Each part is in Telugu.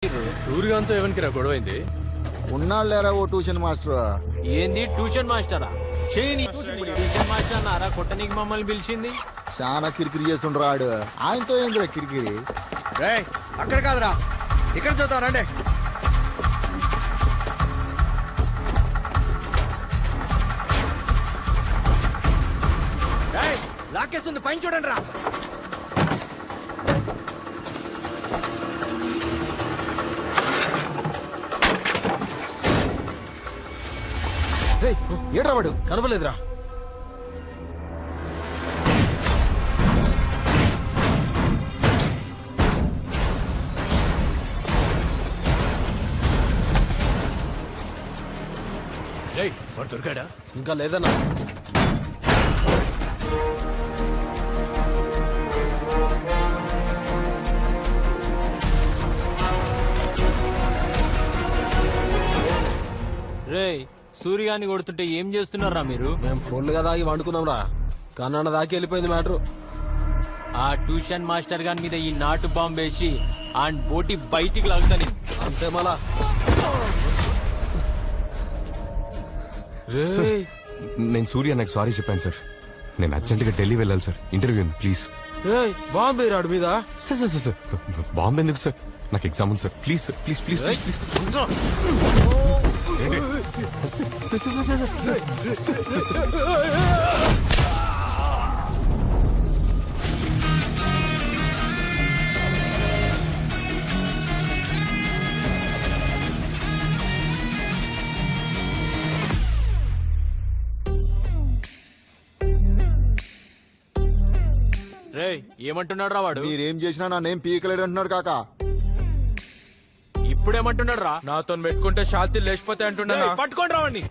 సూర్యకాంత్ ఎవరికి రా గొడవైంది? ఉన్నాళ్ళేరా ఓ ట్యూషన్ మాస్టర్. ఏంది ట్యూషన్ మాస్టరా? ట్యూషన్ మాస్టర్ అన్నారా కొట్టనీకి మమ్మల్ని పిలిచింది? చాలా కిరికిరి చేస్తుండ్రు ఆడు. ఆయనతో ఏందిరా కిరికిరి? అక్కడ కాదురా, ఇక్కడ చూద్దాం రండి. లాకేస్తుంది, పైన చూడండి రా. ఏడ్రా వాడు కనవలేదురా. వాడు దొరికాడా? ఇంకా లేదన్నా. రేయ్, సూర్యగాన్ని కొడుతుంటే ఏం చేస్తున్నారా మీరు? మేము ఫుల్ గా దాగి వండుకున్నాం రా. కన్నడ దాకి వెళ్ళిపోయింది మ్యాటర్. ఆ ట్యూషన్ మాస్టర్ గాని మీద ఈ నాటు బాంబు వేసి ఆ బోటి బయటికి లాగుతాను. అంతే మళ్ళా. నేను సూర్య నాకు సారీ చెప్పాను సార్. నేను అర్జెంట్గా ఢిల్లీ వెళ్ళాలి సార్, ఇంటర్వ్యూ ప్లీజ్. బాంబే రాడు మీద. Sir sir sir sir Bombay ఎందుకు సార్? నాకు ఎగ్జామ్ ఉంది sir, please sir, please please please please. రేయ్, ఏమంటున్నాడు రా వాడు? మీరేం చేసినా నన్నేం పీకలేడు అంటున్నాడు కాక. ఇప్పుడేమంటున్నాడు రా? నాతో పెట్టుకుంటే శాంతి లేచిపోతే అంటున్నా. పట్టుకోండి రావండి.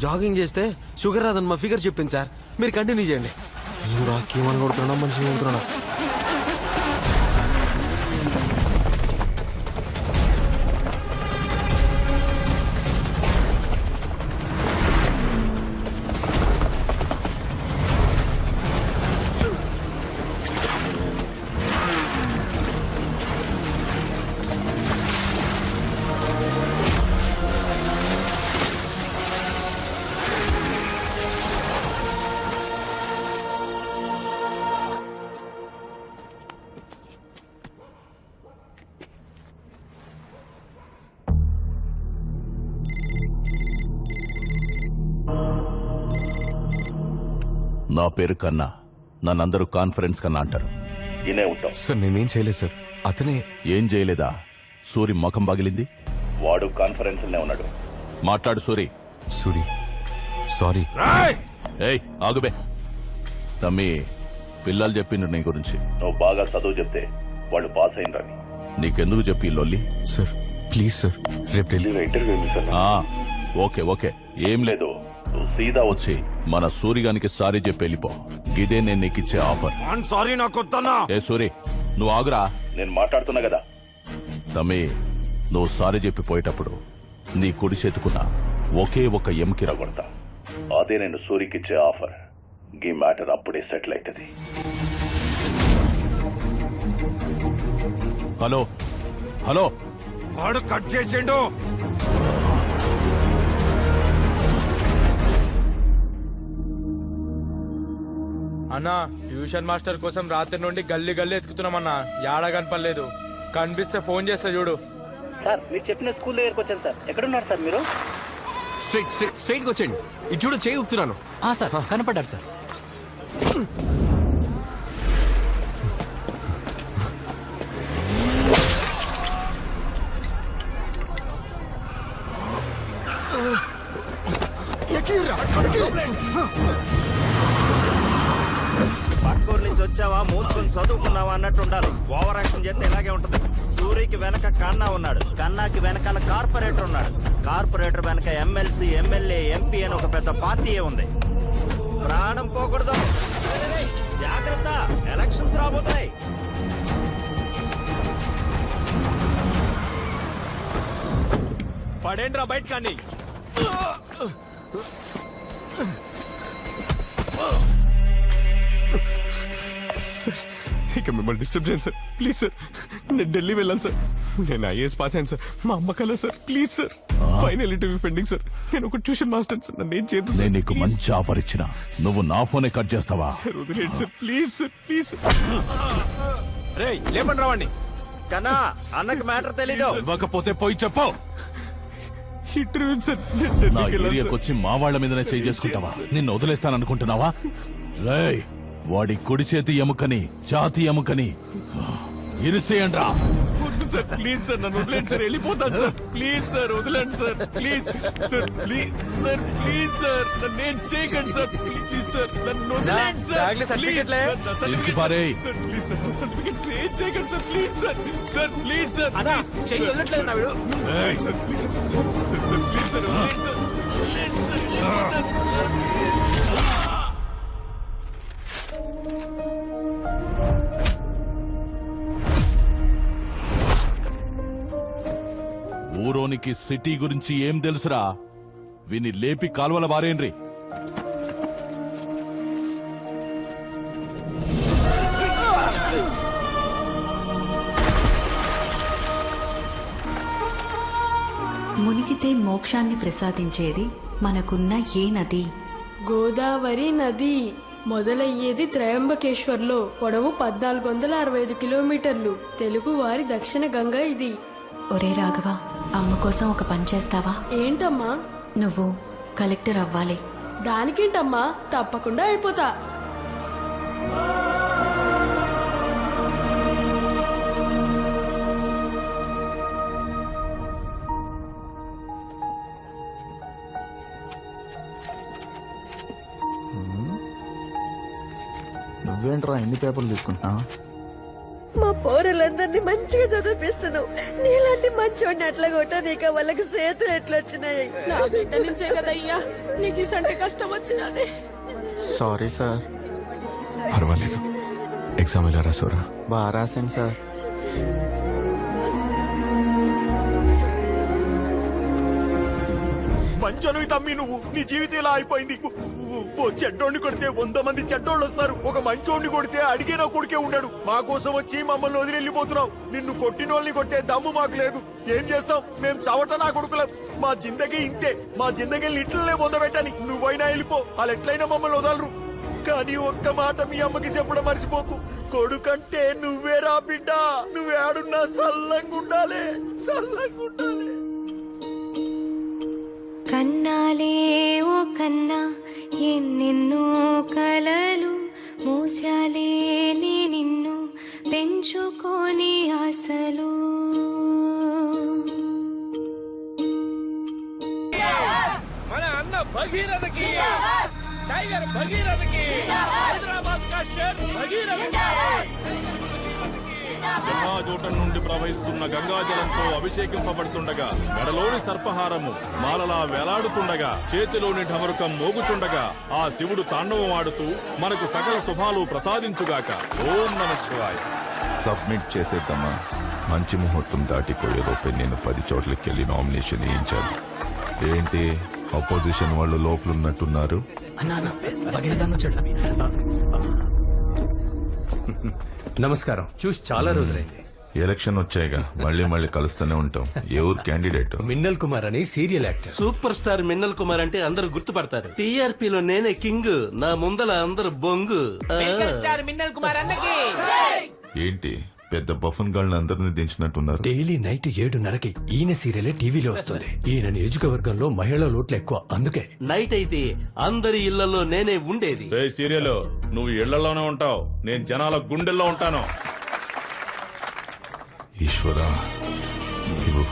జాగింగ్ చేస్తే షుగర్ రాదని మా ఫిగర్ చెప్పింది సార్. మీరు కంటిన్యూ చేయండి. నేను రాకేమని కొడుతున్నా, మనిషి కొడుతున్నా. నా పేరు కన్నా. నన్నందరూ కాన్ఫరెన్స్ కన్నా అంటారు. ఇనే ఉంటాం సార్ నేనేం చేయలేదు సార్, అతనే. ఏం చేయలేదా? సూరి ముఖం పగిలింది, వాడు కాన్ఫరెన్స్ ఉన్నాడు. మాట్లాడు సూరి. సూరి సారీ. ఏయ్ ఆగుబే. తమ్మి, పిల్లలు చెప్పిండ్రు నీ గురించి. నువ్వు బాగా చదువు చెప్తే వాళ్ళు పాస్ అయినరని. నీకెందుకు చెప్పి లొల్లి? సార్ ప్లీజ్ సార్, రేపు ఢిల్లీ ఇంటర్వ్యూ. ఓకే ఓకే, ఏం లేదు. నువ్వు సీదా వచ్చి మన సూరిగానికి సారీ చెప్పి వెళ్ళిపో. ఇదే నేను నీకు ఇచ్చే ఆఫర్. సారీ నాకు. ఏ సూరి, నువ్వు ఆగురా, నేను మాట్లాడుతున్నా కదా. తమ్మి, నువ్వు సారీ చెప్పి పోయేటప్పుడు నీ కుడి చేతుకున్న ఒకే ఒక ఎంకి రగొడతా. అదే నేను సూరికిచ్చే ఆఫర్. ఈ మ్యాటర్ అప్పుడే సెటిల్ అవుతుంది. హలో హలో, వాడు కట్ చేసిండు. అన్నా, ట్యూషన్ మాస్టర్ కోసం రాత్రి నుండి గల్లీ గల్లీ ఎత్తుకుతున్నామన్నా. యాడా కనపడలేదు. కనిపిస్తే ఫోన్ చేస్తా చూడు. సార్, మీరు చెప్పిన స్కూల్ దగ్గరకు వచ్చాను సార్. ఎక్కడున్నారు సార్ మీరు? స్ట్రైట్ వచ్చేయండి. ఇది చూడు, చేయి ఊపుతున్నాను. Sir కనపడ్డారు sir. పక్కూరు నుంచి వచ్చావా, మూసుకొని చదువుకున్నావా అన్నట్టు ఉండాలి. ఓవర్ యాక్షన్ చేస్తే ఇలాగే ఉంటుంది. సూరికి వెనక కన్నా ఉన్నాడు, కన్నాకి వెనకాల కార్పొరేటర్ ఉన్నాడు, కార్పొరేటర్ వెనక ఎమ్మెల్సీ, ఎమ్మెల్యే, ఎంపీ అని ఒక పెద్ద పార్టీయే ఉంది. ప్రాణం పోకూడదు, జాగ్రత్త, ఎలక్షన్స్ రాబోతున్నాయి. పడేంట్రా బయట కానీ. ఇక మిమ్మల్ని డిస్టర్బ్ చేయండి సార్ ప్లీజ్ సార్. నేను ఢిల్లీ వెళ్ళాను సార్. నేను ఐఏఎస్ పాస్ అయ్యాను సార్. మా అమ్మ కల sir please sir. Final interview pending sir. నేను ఒక ట్యూషన్ మాస్టర్ సార్. నన్ను ఏం చేయదు నేను నీకు మంచి ఆఫర్ ఇచ్చిన నువ్వు నా ఫోనే కట్ చేస్తావా? సార్. వదిలేండి సార్ ప్లీజ్ సార్ ప్లీజ్. రే లేపండి రావండి. కన్నా అన్నకి మ్యాటర్ తెలీదు. ఇవ్వకపోతే పోయి చెప్పు. Interview sir. నా ఏరియాకి వచ్చి మా వాళ్ళ మీదనే చేయి చేసుకుంటావా? నిన్ను వదిలేస్తాననుకుంటున్నావా? రేయ్ వాడి కుడి చేతి ఎముకని ఛాతి ఎముకని ఇరిసేయండ్రా. వద్దు సార్ ప్లీజ్ సార్. నన్ను వదిలేండి సార్. వెళ్ళిపోతాను సార్ ప్లీజ్ సార్. వదిలేండి sir please sir. Please sir please sir. నన్ను ఏం చేయకండి సార్ ప్లీజ్ సార్. నన్ను వదిలేండి సార్ బ్యాగ్లో certificate లే. చించి పారేయ్. Sir please sir. సర్టిఫికెట్స్ ఏం చేయకండి sir please sir. Sir please sir. చెయ్యి వదలట్లేదు నా వీడు. ఏయ్, sir please sir. Sir please sir. వదిలేండి సార్. వదిలేండి సార్. వెళ్ళిపోతాను సార్. ఊరోనికి సిటీ గురించి ఏం తెలుసురా? విని లేపి కాల్వల బారేండ్రి. మునిగితే మోక్షాన్ని ప్రసాదించేది మనకున్న ఏ నది? గోదావరి నది. మొదలయ్యేది త్రయంబకేశ్వర్లో. పొడవు 1465 కిలోమీటర్లు. తెలుగు వారి దక్షిణ గంగా ఇది. ఒరే రాఘవ, అమ్మ కోసం ఒక పని చేస్తావా? ఏంటమ్మా? నువ్వు కలెక్టర్ అవ్వాలి. దానికేంటమ్మా, తప్పకుండా అయిపోతా. నువ్వేంట్రా ఎన్ని పేపర్లు తీసుకుంటున్నా? మా పౌరులందరినీ మంచిగా చదివిపిస్తున్నావు. నీలాంటి మంచోడిని ఎట్లా కొట్టా నీకు వాళ్ళకి చేతులు ఎట్లా వచ్చినాయి? నా బిడ్డ నుంచే కదయ్యా నీకు ఇసంటి కష్టం వచ్చినది. Sorry sir. పర్వాలేదు. ఎగ్జామ్ ఎలా రాసావురా? బాగా రాశాను సార్. మంచోనివి తమ్మి నువ్వు. నీ జీవితం ఇలా అయిపోయింది. ఓ చెడ్డోడిని కొడితే 100 మంది చెడ్డోళ్ళు వస్తారు. ఒక మంచోడిని కొడితే అడిగే నా కొడుకే ఉన్నాడు. మా కోసం వచ్చి మమ్మల్ని వదిలి వెళ్ళిపోతున్నావు. నిన్ను కొట్టిన వాళ్ళని కొట్టే దమ్ము మాకు లేదు. ఏం చేస్తాం? మేం చవట నా కొడుకులం. మా జిందగీ ఇంతే. మా జిందగీని ఇట్లనే పొందబెట్టని. నువ్వైనా వెళ్ళిపో. వాళ్ళు ఎట్లయినా మమ్మల్ని వదలరు. కానీ ఒక్క మాట మీ అమ్మకి చెప్పడం మర్చిపోకు. కొడుకంటే నువ్వేరా బిడ్డ. నువ్వేడున్నా సల్లంగుండాలి, సల్లంగుండాలి. కన్నాలే ఓ కన్నా ఎన్నెన్నో కలలు మూసాలే నే నిన్ను పెంచుకోని ఆశలు. మన అన్న భగీరథకి, టైగర్ భగీరథకి, హైదరాబాద్ కా షేర్ భగీరథకి. జటాజూటం నుండి ప్రవహిస్తున్న గంగాజలంతో అభిషేకింపబడుతుండగా, మెడలోని సర్పహారము మాలలా వేలాడుతుండగా, చేతిలోని ఢమరుకం మోగుతుండగా, ఆ శివుడు తాండవం ఆడుతూ మనకు సకల శుభాలు ప్రసాదించుగాక. ఓం నమః శివాయ. సబ్మిట్ చేసేద్దామా? మంచి ముహూర్తం దాటిపోయేలోపే నేను 10 చోట్లకి వెళ్ళి నామినేషన్ వేయించాలి. ఏంటి అపోజిషన్ వాళ్ళు లోపలున్నట్టున్నారు? నమస్కారం. చూసి చాలా రోజులైంది. ఎలక్షన్ వచ్చాయిగా, మళ్ళీ కలుస్తూనే ఉంటాం. ఎవరు క్యాండిడేట్? మిన్నల్ కుమార్ అని serial actor. Super star Minnal Kumar అంటే అందరూ గుర్తుపడతారు. టీఆర్పీలో నేనే కింగ్. నా ముందల అందరు బొంగు. మిన్నల్ కుమార్ అన్నకి ఏంటి పెద్ద బఫన్ గాళ్ళని అందరినీ దించినట్టున్నారు? డైలీ నైట్ 7:30కి ఈయన సీరియల్ టీవీలో వస్తుంది. ఈయన నియోజకవర్గంలో మహిళా లోట్లు ఎక్కువ, అందుకే నైట్ అయితే అందరి ఇళ్లలో నేనే ఉండేది. సీరియల్ నువ్వు ఇళ్లలోనే ఉంటావు, నేను జనాల గుండెల్లో ఉంటాను. ఈశ్వరా, ఇవ్వు.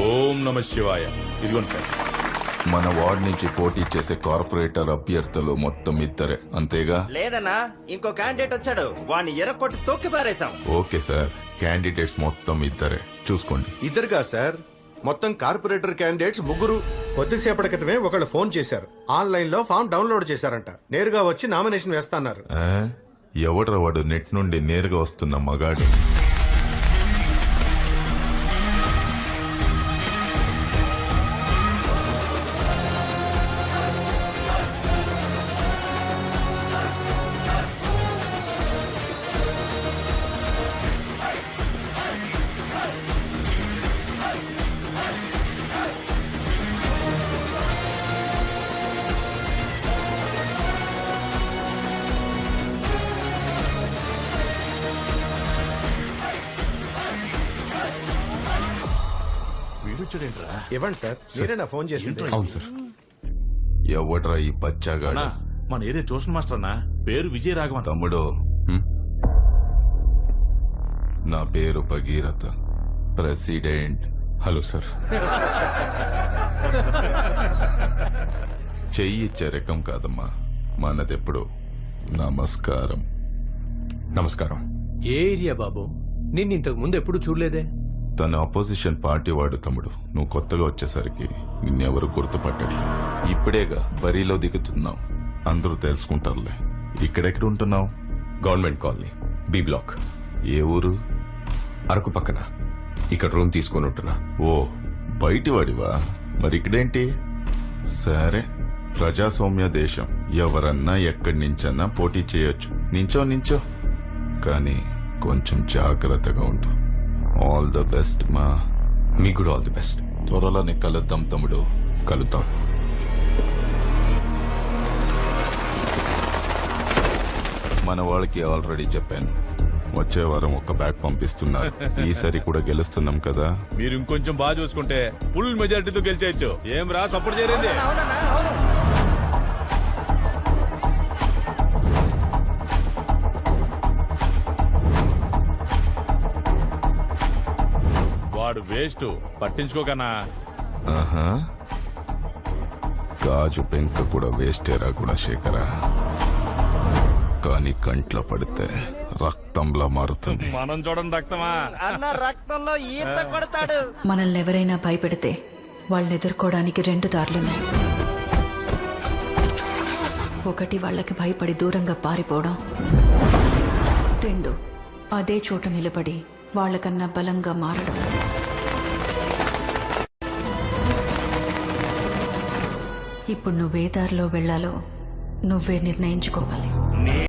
ఓం నమః శివాయ. ఇదిగోండి సార్. మన వార్డ్ నుంచి పోటీ చేసే కార్పొరేటర్ అభ్యర్థులు మొత్తం ఇద్దరే, అంతేగా? లేదన్నా, ఇంకో క్యాండిడేట్ వచ్చాడు. వాడిని ఎర్రకొట్టి తొక్కి పారేశాం. ఓకే సార్, క్యాండిడేట్స్ మొత్తం ఇద్దరే, చూసుకోండి. ఇద్దరుగా సార్, మొత్తం కార్పొరేటర్ క్యాండిడేట్స్ 3. కొద్దిసేపటి క్రితమే ఒకళ్ళు ఫోన్ చేశారు. ఆన్లైన్ లో ఫామ్ డౌన్లోడ్ చేశారంట. నేరుగా వచ్చి నామినేషన్ వేస్తున్నారు. ఎవడ్రా వాడు నెట్ నుండి నేరుగా వస్తున్న మగాడు? వచ్చాడేంట్రా ఇవ్వండి సార్ మీరేనా ఫోన్ చేసింది? అవును సార్. ఎవడ్రా ఈ బచ్చాగాడు? మన ఏరియా ట్యూషన్ మాస్టర్ అన్నా, పేరు విజయ రాఘవన్. తమ్ముడు, నా పేరు భగీరథ, ప్రెసిడెంట్. Hello sir. చెయ్యి ఇచ్చే రకం కాదమ్మా మనదెప్పుడు. నమస్కారం. నమస్కారం. ఏ ఏరియా బాబు? నేను ఇంతకు ముందు ఎప్పుడు చూడలేదే. తన అపోజిషన్ పార్టీ వాడు తమ్ముడు. నువ్వు కొత్తగా వచ్చేసరికి నిన్నెవరు గుర్తుపట్టడి. ఇప్పుడేగా బరిలో దిగుతున్నావు, అందరూ తెలుసుకుంటారులే. ఇక్కడెక్కడ ఉంటున్నావు? Government colony, B block. ఏ ఊరు? అరకు పక్కన. ఇక్కడ రూమ్ తీసుకొని ఉంటున్నా. ఓ, బయటి వాడివా? మరి ఇక్కడేంటి? సరే, ప్రజాస్వామ్య దేశం. ఎవరన్నా ఎక్కడి నుంచన్నా పోటీ చేయొచ్చు. నించో కానీ కొంచెం జాగ్రత్తగా ఉండు. ఆల్ ద బెస్ట్ మా. మీకు కూడా ఆల్ ది బెస్ట్. త్వరలోనే కలుద్దాం తమ్ముడు. కలుద్దాం. మన వాళ్ళకి ఆల్రెడీ చెప్పాను, వచ్చే వారం ఒక బ్యాగ్ పంపిస్తున్నారు. ఈసారి కూడా గెలుస్తున్నాం కదా. మీరు ఇంకొంచెం బాగా చూసుకుంటే ఫుల్ మెజారిటీతో గెలిచేయచ్చు. ఏం రా సపోర్ట్ చేయండి. వాడు వేస్ట్, పట్టించుకోకనా. ఆహా, గాజు పెంక కూడా వేస్టేరా గుణశేఖరా. కానీ కంట్లో పడితే రక్తంలా మారుతుంది. మనం చూడండి రక్తమా. అన్న రక్తంలో ఈత కొడతాడు. మనల్ని ఎవరైనా భయపెడితే వాళ్ళని ఎదుర్కోవడానికి 2 దారులున్నాయి. ఒకటి వాళ్ళకి భయపడి దూరంగా పారిపోవడం, 2 అదే చోట నిలబడి వాళ్ళకన్నా బలంగా మారడం. ఇప్పుడు నువ్వే దారిలో వెళ్ళాలో నువ్వే నిర్ణయించుకోవాలి.